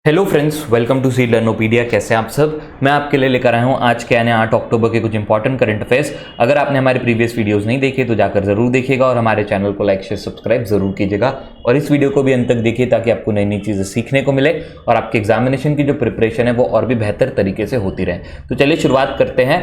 Hello friends, welcome to सी लर्नोपीडिया। कैसे हैं आप सब। मैं आपके लिए लेकर आया हूं आज के यानी 8 अक्टूबर के कुछ इंपॉर्टेंट करंट अफेयर्स। अगर आपने हमारे प्रीवियस वीडियोस नहीं देखे तो जाकर जरूर देखिएगा और हमारे चैनल को लाइक शेयर सब्सक्राइब जरूर कीजिएगा और इस वीडियो को भी अंत तक देखिए ताकि आपको नई नई चीज़ें सीखने को मिले और आपके एग्जामिनेशन की जो प्रिपरेशन है वो और भी बेहतर तरीके से होती रहे। तो चलिए शुरुआत करते हैं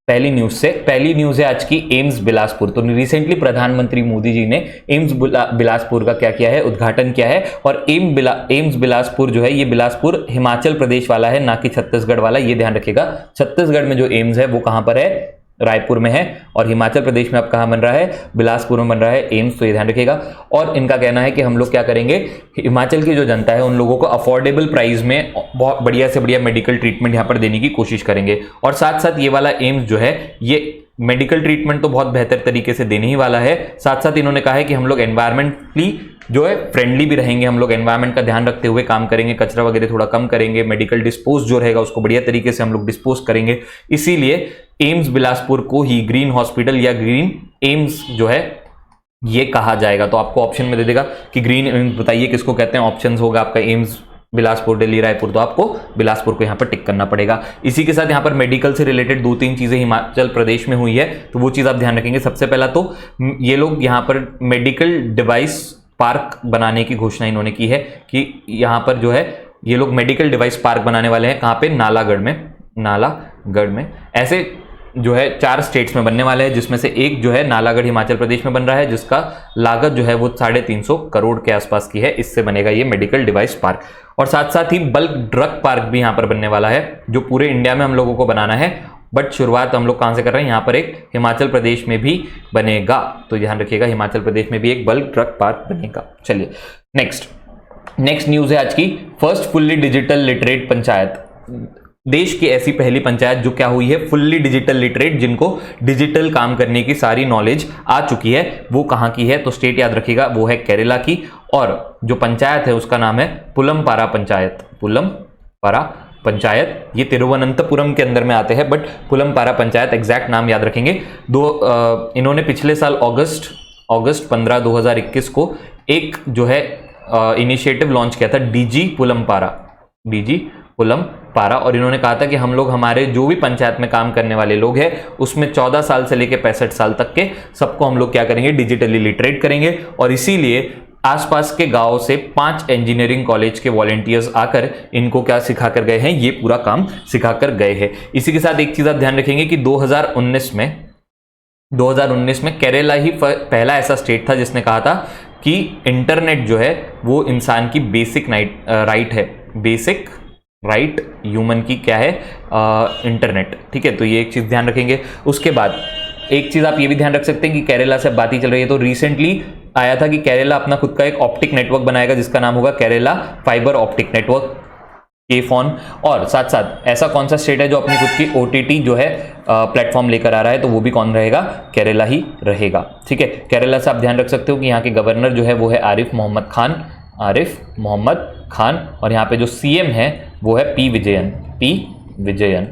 पहली न्यूज से। पहली न्यूज है आज की एम्स बिलासपुर। तो रिसेंटली प्रधानमंत्री मोदी जी ने एम्स बिलासपुर का क्या किया है, उद्घाटन किया है। और एम्स बिलासपुर जो है ये बिलासपुर हिमाचल प्रदेश वाला है, ना कि छत्तीसगढ़ वाला। ये ध्यान रखिएगा, छत्तीसगढ़ में जो एम्स है वो कहां पर है, रायपुर में है, और हिमाचल प्रदेश में अब कहां बन रहा है, बिलासपुर में बन रहा है एम्स। तो ये ध्यान रखिएगा। और इनका कहना है कि हम लोग क्या करेंगे, हिमाचल की जो जनता है उन लोगों को अफोर्डेबल प्राइस में बहुत बढ़िया से बढ़िया मेडिकल ट्रीटमेंट यहां पर देने की कोशिश करेंगे। और साथ साथ ये वाला एम्स जो है ये मेडिकल ट्रीटमेंट तो बहुत बेहतर तरीके से देने ही वाला है। साथ साथ इन्होंने कहा है कि हम लोग एनवायरमेंटली जो है फ्रेंडली भी रहेंगे, हम लोग एनवायरमेंट का ध्यान रखते हुए काम करेंगे, कचरा वगैरह थोड़ा कम करेंगे, मेडिकल डिस्पोज जो रहेगा उसको बढ़िया तरीके से हम लोग डिस्पोज करेंगे। इसीलिए एम्स बिलासपुर को ही ग्रीन हॉस्पिटल या ग्रीन एम्स जो है ये कहा जाएगा। तो आपको ऑप्शन में दे देगा कि ग्रीन एम्स बताइए किसको कहते हैं। ऑप्शन होगा आपका एम्स बिलासपुर, दिल्ली, रायपुर। तो आपको बिलासपुर को यहां पर टिक करना पड़ेगा। इसी के साथ यहां पर मेडिकल से रिलेटेड 2-3 चीजें हिमाचल प्रदेश में हुई है, तो वो चीज आप ध्यान रखेंगे। सबसे पहला तो ये लोग यहां पर मेडिकल डिवाइस पार्क बनाने की घोषणा इन्होंने की है कि यहां पर जो है ये लोग मेडिकल डिवाइस पार्क बनाने वाले हैं। कहां पे, नालागढ़ में। ऐसे जो है 4 स्टेट्स में बनने वाले हैं, जिसमें से एक जो है नालागढ़ हिमाचल प्रदेश में बन रहा है, जिसका लागत जो है वो 350 करोड़ के आसपास की है। इससे बनेगा ये मेडिकल डिवाइस पार्क। और साथ साथ ही बल्क ड्रग पार्क भी यहां पर बनने वाला है, जो पूरे इंडिया में हम लोगों को बनाना है। बट शुरुआत हम लोग कहां से कर रहे हैं, यहां पर एक हिमाचल प्रदेश में भी बनेगा। तो ध्यान रखिएगा, हिमाचल प्रदेश में भी एक बल्क ड्रग पार्क बनेगा। चलिए नेक्स्ट न्यूज है आज की। First fully digital literate panchayat. देश की ऐसी पहली पंचायत जो क्या हुई है, फुल्ली डिजिटल लिटरेट, जिनको डिजिटल काम करने की सारी नॉलेज आ चुकी है। वो कहां की है, तो स्टेट याद रखिएगा, वो है केरला की। और जो पंचायत है उसका नाम है पुलमपारा पंचायत। ये तिरुवनंतपुरम के अंदर में आते हैं, बट पुलमपारा पंचायत एग्जैक्ट नाम याद रखेंगे। इन्होंने पिछले साल अगस्त 15, 2021 को एक जो है इनिशिएटिव लॉन्च किया था, डीजी पुलमपारा। और इन्होंने कहा था कि हम लोग हमारे जो भी पंचायत में काम करने वाले लोग हैं उसमें 14 साल से लेकर 65 साल तक के सबको हम लोग क्या करेंगे, डिजिटली लिटरेट करेंगे। और इसीलिए आसपास के गांव से 5 इंजीनियरिंग कॉलेज के वॉलंटियर्स आकर इनको क्या सिखा कर गए हैं, ये पूरा काम सिखा कर गए हैं। इसी के साथ एक चीज आप ध्यान रखेंगे कि 2019 में केरला ही पहला ऐसा स्टेट था जिसने कहा था कि इंटरनेट जो है वो इंसान की बेसिक राइट है। बेसिक राइट ह्यूमन की क्या है, इंटरनेट। ठीक है, तो ये एक चीज ध्यान रखेंगे। उसके बाद एक चीज आप ये भी ध्यान रख सकते हैं कि केरला से बात ही चल रही है, तो रिसेंटली आया था कि केरला अपना खुद का एक ऑप्टिक नेटवर्क बनाएगा जिसका नाम होगा केरला फाइबर ऑप्टिक नेटवर्क, केफॉन। और साथ साथ ऐसा कौन सा स्टेट है जो अपनी खुद की OTT जो है प्लेटफॉर्म लेकर आ रहा है, तो वो भी कौन रहेगा, केरला ही रहेगा। ठीक है, केरला से आप ध्यान रख सकते हो कि यहाँ के गवर्नर जो है वो है आरिफ मोहम्मद खान। और यहाँ पे जो CM है वो है P विजयन।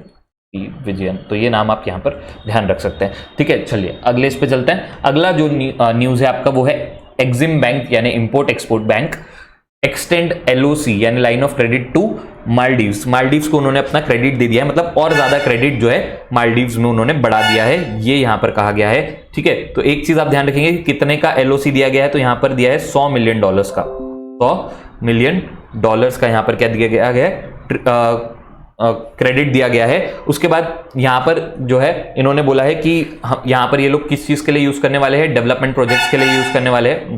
तो ये नाम आप यहाँ पर ध्यान रख सकते हैं। ठीक है, चलिए अगले इस पे चलते हैं। अगला जो न्यूज है आपका वो है एक्सिम बैंक यानी import export bank extend LOC यानी line of credit to Maldives को उन्होंने अपना क्रेडिट दे दिया है, मतलब और ज्यादा क्रेडिट जो है मालदीव्स में उन्होंने बढ़ा दिया है, ये यहां पर कहा गया है। ठीक है, तो एक चीज आप ध्यान रखेंगे कि कितने का LOC दिया गया है, तो यहां पर दिया है $100 मिलियन का। $100 मिलियन का यहां पर क्या दिया गया है, क्रेडिट दिया गया है। उसके बाद यहां पर जो है इन्होंने बोला है कि यहां पर ये लोग किस चीज के लिए यूज करने वाले हैं, डेवलपमेंट प्रोजेक्ट्स के लिए यूज करने वाले हैं,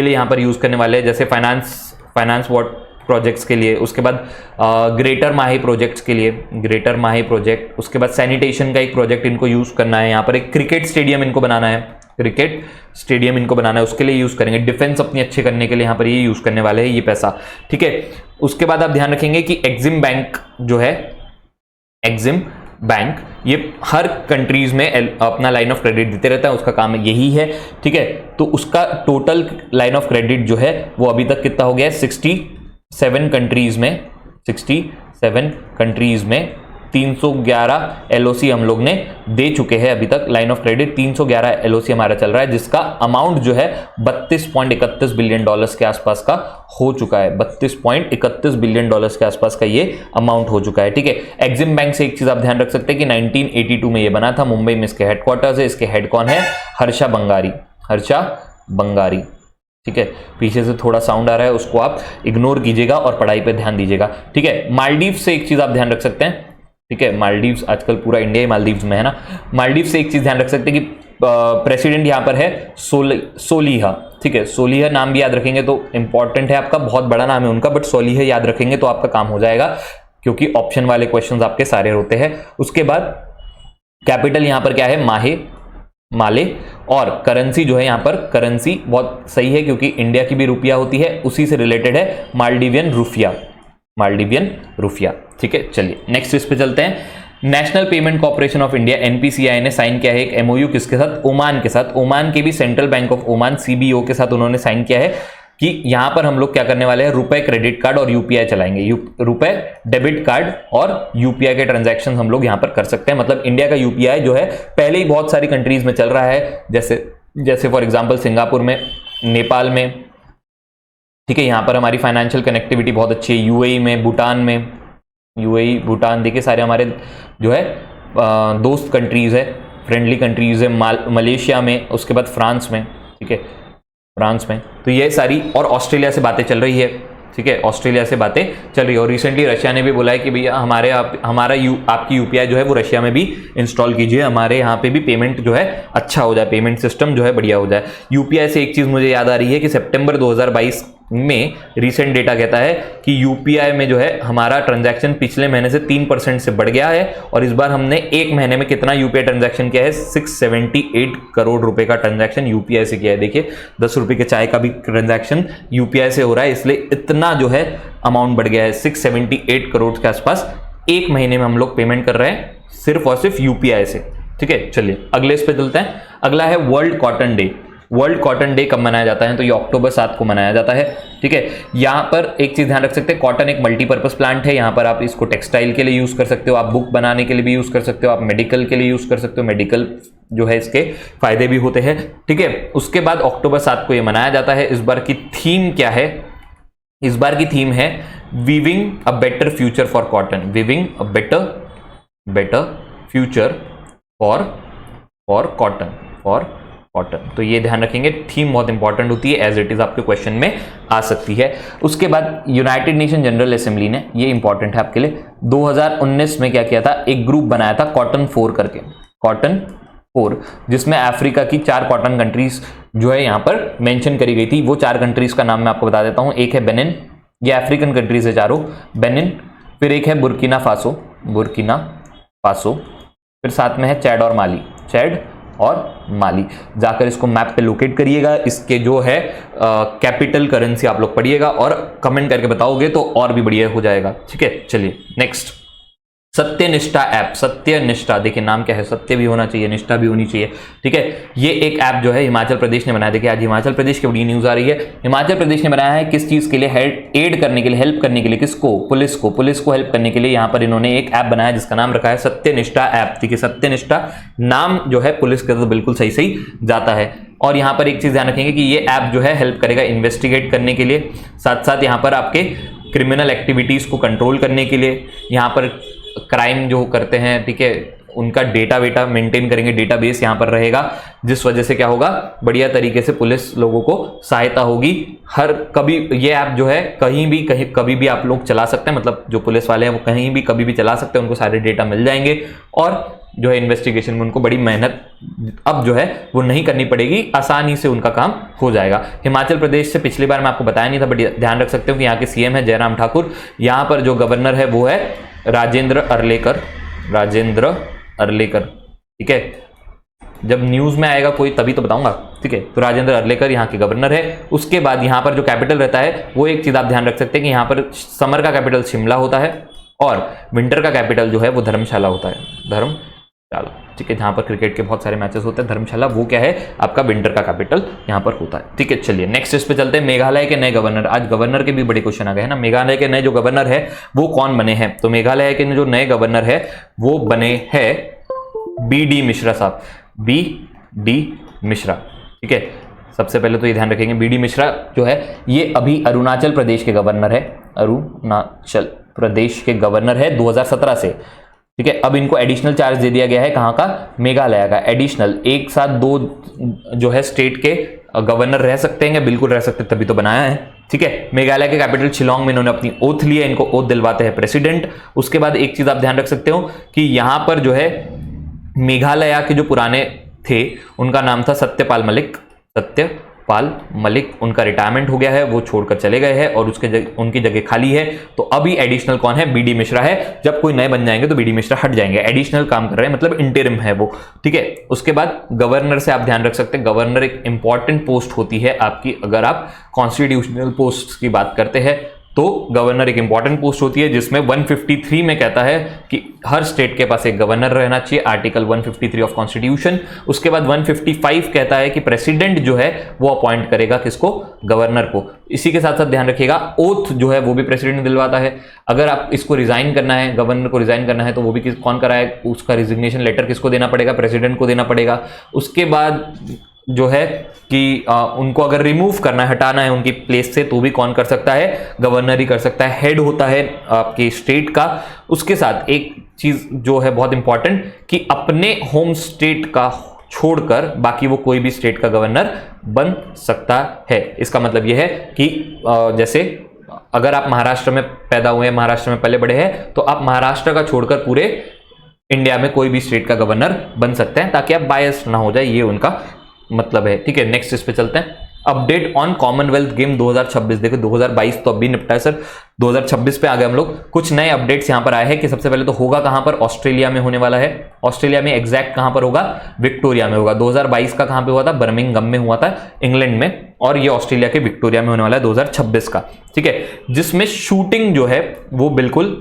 यहां पर यूज करने वाले हैं, जैसे फाइनेंस प्रोजेक्ट्स के लिए। उसके बाद ग्रेटर माही प्रोजेक्ट्स के लिए, उसके बाद सैनिटेशन का एक प्रोजेक्ट इनको यूज करना है। यहाँ पर एक क्रिकेट स्टेडियम इनको बनाना है, उसके लिए यूज करेंगे। डिफेंस अपनी अच्छे करने के लिए यहाँ पर ये यूज करने वाले हैं ये पैसा। ठीक है, उसके बाद आप ध्यान रखेंगे कि एक्सिम बैंक जो है, ये हर कंट्रीज में अपना लाइन ऑफ क्रेडिट देते रहता है, उसका काम यही है। ठीक है, तो उसका टोटल लाइन ऑफ क्रेडिट जो है वो अभी तक कितना हो गया है, 67 कंट्रीज में 311 LOC हम लोग ने दे चुके हैं अभी तक। लाइन ऑफ क्रेडिट 311 LOC हमारा चल रहा है, जिसका अमाउंट जो है 32.31 बिलियन डॉलर्स के आसपास का हो चुका है। 32.31 बिलियन डॉलर्स के आसपास का ये अमाउंट हो चुका है, ठीक है। एक्सिम बैंक से एक चीज आप ध्यान रख सकते हैं कि 1982 में ये बना था, मुंबई में इसके हेडक्वार्टर्स है। इसके हेड कौन है? हर्षा बंगारी, ठीक है। पीछे से थोड़ा साउंड आ रहा है, उसको आप इग्नोर कीजिएगा और पढ़ाई पे ध्यान दीजिएगा, ठीक है। मालदीव से एक चीज आप ध्यान रख सकते हैं, ठीक है। मालदीव्स, आजकल पूरा इंडिया ही मालदीव्स में है ना। मालदीव से एक चीज ध्यान रख सकते हैं कि प्रेसिडेंट यहां पर है सोलिहा, ठीक है। सोलिहा नाम भी याद रखेंगे तो इंपॉर्टेंट है आपका, बहुत बड़ा नाम है उनका, बट सोलिहा याद रखेंगे तो आपका काम हो जाएगा, क्योंकि ऑप्शन वाले क्वेश्चंस आपके सारे होते हैं। उसके बाद कैपिटल यहां पर क्या है? माले। और करेंसी जो है यहां पर, करेंसी बहुत सही है क्योंकि इंडिया की भी रुपया होती है, उसी से रिलेटेड है मालदीवियन रुपया, ठीक है। चलिए नेक्स्ट इस पे चलते हैं। National payment corporation of India NPCI ने साइन किया है एक MOU किसके साथ? ओमान के साथ। ओमान के भी central bank of Oman CBO के साथ उन्होंने साइन किया है कि यहां पर हम लोग क्या करने वाले हैं? रुपए क्रेडिट कार्ड और UPI चलाएंगे। रुपए डेबिट कार्ड और UPI के ट्रांजैक्शन हम लोग यहां पर कर सकते हैं। मतलब इंडिया का UPI जो है पहले ही बहुत सारी कंट्रीज में चल रहा है, जैसे फॉर एग्जांपल सिंगापुर में, नेपाल में, ठीक है। यहां पर हमारी फाइनेंशियल कनेक्टिविटी बहुत अच्छी है। UAE में, भूटान देखिए सारे हमारे जो है दोस्त कंट्रीज है, फ्रेंडली कंट्रीज है। मलेशिया में, उसके बाद फ्रांस में, ठीक है, फ्रांस में। तो ये सारी, और ऑस्ट्रेलिया से बातें चल रही है, ठीक है, ऑस्ट्रेलिया से बातें चल रही है। और रिसेंटली रशिया ने भी बोला है कि भैया आपकी UPI जो है वो रशिया में भी इंस्टॉल कीजिए, हमारे यहाँ पे भी पेमेंट जो है अच्छा हो जाए, पेमेंट सिस्टम जो है बढ़िया हो जाए। UPI से एक चीज मुझे याद आ रही है कि सितंबर 2022 में रिसेंट डेटा कहता है कि UPI में जो है हमारा ट्रांजैक्शन पिछले महीने से 3% से बढ़ गया है, और इस बार हमने एक महीने में कितना UPI ट्रांजैक्शन किया है? 678 करोड़ रुपए का ट्रांजैक्शन UPI से किया है। देखिए 10 रुपए के चाय का भी ट्रांजैक्शन UPI से हो रहा है, इसलिए इतना जो है अमाउंट बढ़ गया है। 678 करोड़ के आसपास एक महीने में हम लोग पेमेंट कर रहे हैं सिर्फ और सिर्फ UPI से, ठीक है। चलिए अगले इस पे चलते हैं। अगला है world cotton day. World cotton day कब मनाया जाता है? तो ये अक्टूबर 7 को मनाया जाता है, ठीक है। यहाँ पर एक चीज ध्यान रख सकते हैं, कॉटन एक मल्टीपर्पज प्लांट है। यहाँ पर आप इसको टेक्सटाइल के लिए यूज कर सकते हो, आप बुक बनाने के लिए भी यूज कर सकते हो, आप मेडिकल के लिए यूज कर सकते हो, मेडिकल जो है इसके फायदे भी होते हैं, ठीक है। उसके बाद अक्टूबर 7 को ये मनाया जाता है। इस बार की थीम क्या है? इस बार की थीम है weaving a better future for cotton. Weaving a better future for cotton. तो ये ध्यान रखेंगे, थीम बहुत इंपॉर्टेंट होती है, एज इट इज आपके क्वेश्चन में आ सकती है। उसके बाद यूनाइटेड नेशन जनरल असेंबली ने, ये इंपॉर्टेंट है आपके लिए, 2019 में क्या किया था? एक ग्रुप बनाया था कॉटन 4 करके, कॉटन 4, जिसमें अफ्रीका की 4 कॉटन कंट्रीज जो है यहां पर मेंशन करी गई थी। वो 4 कंट्रीज का नाम मैं आपको बता देता हूं। एक है बेनिन, ये अफ्रीकन कंट्रीज है चारों, बेनिन। फिर एक है बुर्किना फासो, फिर साथ में है चैड और माली। जाकर इसको मैप पे लोकेट करिएगा, इसके जो है कैपिटल करेंसी आप लोग पढ़िएगा और कमेंट करके बताओगे तो और भी बढ़िया हो जाएगा, ठीक है। चलिए नेक्स्ट, सत्यनिष्ठा ऐप। सत्यनिष्ठा, देखिए नाम क्या है, सत्य भी होना चाहिए, निष्ठा भी होनी चाहिए, ठीक है। ये एक ऐप जो है हिमाचल प्रदेश ने बनाया। देखिए आज हिमाचल प्रदेश की बड़ी न्यूज आ रही है। हिमाचल प्रदेश ने बनाया है किस चीज के लिए? हेल्प करने के लिए, किसको? पुलिस को हेल्प करने के लिए यहाँ पर इन्होंने एक ऐप बनाया जिसका नाम रखा है सत्यनिष्ठा ऐप, ठीक है। सत्यनिष्ठा नाम जो है पुलिस के तो बिल्कुल सही जाता है। और यहाँ पर एक चीज ध्यान रखेंगे कि ये ऐप जो है हेल्प करेगा इन्वेस्टिगेट करने के लिए, साथ साथ यहाँ पर आपके क्रिमिनल एक्टिविटीज को कंट्रोल करने के लिए, यहाँ पर क्राइम जो करते हैं, ठीक है, उनका डेटा मेंटेन करेंगे, डेटाबेस यहाँ पर रहेगा, जिस वजह से क्या होगा? बढ़िया तरीके से पुलिस लोगों को सहायता होगी। हर कभी ये ऐप जो है कभी भी आप लोग चला सकते हैं, मतलब जो पुलिस वाले हैं वो कहीं भी कभी भी चला सकते हैं, उनको सारे डेटा मिल जाएंगे और जो है इन्वेस्टिगेशन में उनको बड़ी मेहनत अब जो है वो नहीं करनी पड़ेगी, आसानी से उनका काम हो जाएगा। हिमाचल प्रदेश से पिछली बार मैं आपको बताया नहीं था, बट ध्यान रख सकते हो कि यहाँ के CM है जयराम ठाकुर, यहाँ पर जो गवर्नर है वो है राजेंद्र अर्लेकर, ठीक है। जब न्यूज में आएगा कोई तभी तो बताऊंगा, ठीक है। तो राजेंद्र अर्लेकर यहाँ के गवर्नर है। उसके बाद यहाँ पर जो कैपिटल रहता है वो एक चीज आप ध्यान रख सकते हैं कि यहाँ पर समर का कैपिटल शिमला होता है और विंटर का कैपिटल जो है वो धर्मशाला होता है, चलो ठीक है, जहाँ पर क्रिकेट के बहुत सारे मैचेस होते हैं, धर्मशाला वो क्या है आपका विंटर का कैपिटल यहाँ पर होता है। ठीक है, चलिए नेक्स्ट इस पे चलते हैं। मेघालय के नए गवर्नर, आज गवर्नर के भी बड़े क्वेश्चन आ गए हैं ना। मेघालय के नए जो गवर्नर है वो कौन बने हैं? तो मेघालय के जो नए गवर्नर है वो बने हैं BD मिश्रा साहब, BD मिश्रा। ठीक है, सबसे पहले तो ये ध्यान रखेंगे BD मिश्रा जो है ये अभी अरुणाचल प्रदेश के गवर्नर है, अरुणाचल प्रदेश के गवर्नर है 2017 से। ठीक है, अब इनको एडिशनल चार्ज दे दिया गया है, कहाँ का? मेघालय का। एडिशनल, एक साथ 2 जो है स्टेट के गवर्नर रह सकते हैं, बिल्कुल रह सकते, तभी तो बनाया है। ठीक है, मेघालय के कैपिटल शिलोंग में इन्होंने अपनी ओथ लिया, इनको ओथ दिलवाते हैं प्रेसिडेंट। उसके बाद एक चीज आप ध्यान रख सकते हो कि यहां पर जो है मेघालय के जो पुराने थे उनका नाम था सत्यपाल मलिक, सत्यपाल मलिक, उनका रिटायरमेंट हो गया है, वो छोड़कर चले गए हैं और उनकी जगह खाली है। तो अभी एडिशनल कौन है? BD मिश्रा है। जब कोई नए बन जाएंगे तो BD मिश्रा हट जाएंगे, एडिशनल काम कर रहे हैं, मतलब इंटरिम है वो। ठीक है, उसके बाद गवर्नर से आप ध्यान रख सकते हैं, गवर्नर एक इंपॉर्टेंट पोस्ट होती है आपकी, अगर आप कॉन्स्टिट्यूशनल पोस्ट की बात करते हैं तो गवर्नर एक इंपॉर्टेंट पोस्ट होती है, जिसमें 153 में कहता है कि हर स्टेट के पास एक गवर्नर रहना चाहिए, आर्टिकल 153 ऑफ कॉन्स्टिट्यूशन। उसके बाद 155 कहता है कि प्रेसिडेंट जो है वो अपॉइंट करेगा किसको? गवर्नर को। इसी के साथ साथ ध्यान रखिएगा ओथ जो है वो भी प्रेसिडेंट दिलवाता है। अगर आप इसको रिजाइन करना है, गवर्नर को रिजाइन करना है, तो वो भी कौन कराए? उसका रिजिग्नेशन लेटर किसको देना पड़ेगा? प्रेसिडेंट को देना पड़ेगा। उसके बाद जो है कि उनको अगर रिमूव करना है, हटाना है उनकी प्लेस से, तो भी कौन कर सकता है? गवर्नर ही कर सकता है, हेड होता है आपके स्टेट का। उसके साथ एक चीज जो है बहुत इंपॉर्टेंट कि अपने होम स्टेट का छोड़कर बाकी वो कोई भी स्टेट का गवर्नर बन सकता है। इसका मतलब यह है कि जैसे अगर आप महाराष्ट्र में पैदा हुए हैं, महाराष्ट्र में पले बड़े हैं, तो आप महाराष्ट्र का छोड़कर पूरे इंडिया में कोई भी स्टेट का गवर्नर बन सकते हैं, ताकि आप बायस ना हो जाए, ये उनका मतलब है। ठीक है, नेक्स्ट इस पे चलते हैं। Update on Commonwealth game 2026। देखो 2022 तो अभी निपटा है सर, 2026 पे आ गए हम लोग। कुछ नए अपडेट्स यहां पर आए हैं कि सबसे पहले तो होगा कहां पर? ऑस्ट्रेलिया में होने वाला है। ऑस्ट्रेलिया में एग्जैक्ट कहां पर होगा? विक्टोरिया में होगा। 2022 का कहां पे हुआ था? बर्मिंघम में हुआ था, इंग्लैंड में, और ये ऑस्ट्रेलिया के विक्टोरिया में होने वाला है 2026 का। ठीक है, जिसमें शूटिंग जो है वो बिल्कुल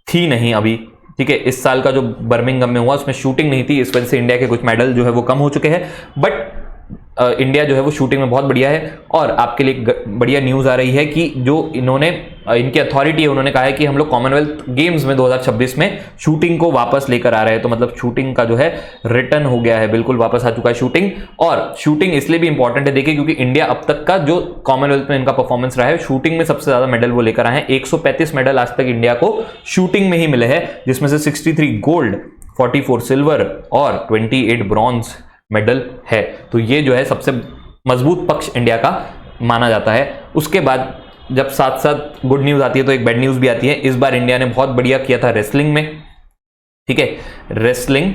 थी नहीं अभी। ठीक है, इस साल का जो बर्मिंघम में हुआ उसमें शूटिंग नहीं थी, इस वजह से इंडिया के कुछ मेडल जो है वो कम हो चुके हैं। बट इंडिया जो है वो शूटिंग में बहुत बढ़िया है। और आपके लिए बढ़िया न्यूज आ रही है कि जो इन्होंने इनकी अथॉरिटी है, उन्होंने कहा है कि हम लोग कॉमनवेल्थ गेम्स में 2026 में शूटिंग को वापस लेकर आ रहे हैं। तो मतलब शूटिंग का जो है रिटर्न हो गया है, बिल्कुल वापस आ चुका है शूटिंग। और शूटिंग इसलिए भी इंपॉर्टेंट है, देखिए, क्योंकि इंडिया अब तक का जो कॉमनवेल्थ में इनका परफॉर्मेंस रहा है, शूटिंग में सबसे ज्यादा मेडल वो लेकर आए हैं। 135 मेडल आज तक इंडिया को शूटिंग में ही मिले हैं, जिसमें से 63 गोल्ड, 44 सिल्वर और 28 ब्रॉन्ज मेडल है। तो ये जो है सबसे मजबूत पक्ष इंडिया का माना जाता है। उसके बाद जब साथ साथ गुड न्यूज आती है तो एक बैड न्यूज भी आती है। इस बार इंडिया ने बहुत बढ़िया किया था रेसलिंग में। ठीक है, रेसलिंग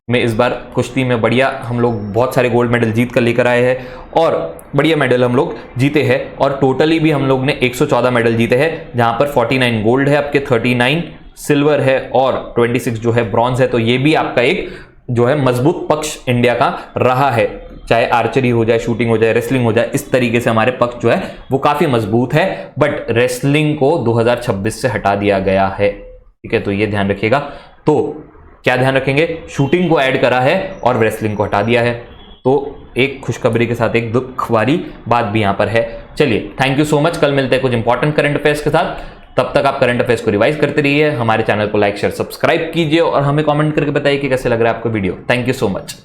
में इस बार कुश्ती में बढ़िया हम लोग बहुत सारे गोल्ड मेडल जीत कर लेकर आए हैं और बढ़िया मेडल हम लोग जीते हैं। और टोटली भी हम लोग ने 114 मेडल जीते हैं, जहां पर 49 गोल्ड है आपके, 39 सिल्वर है और 26 जो है ब्रॉन्ज है। तो ये भी आपका एक जो है मजबूत पक्ष इंडिया का रहा है, चाहे आर्चरी हो जाए, शूटिंग हो जाए, रेसलिंग हो जाए, इस तरीके से हमारे पक्ष जो है वो काफी मजबूत है। बट रेसलिंग को 2026 से हटा दिया गया है। ठीक है, तो ये ध्यान रखिएगा। तो क्या ध्यान रखेंगे? शूटिंग को ऐड करा है और रेसलिंग को हटा दिया है। तो एक खुशखबरी के साथ एक दुख वाली बात भी यहां पर है। चलिए, थैंक यू सो मच। कल मिलते हैं कुछ इंपॉर्टेंट करंट अफेयर्स के साथ। तब तक आप करंट अफेयर्स को रिवाइज करते रहिए। हमारे चैनल को लाइक शेयर सब्सक्राइब कीजिए और हमें कमेंट करके बताइए कि कैसे लग रहा है आपको video. Thank you so much.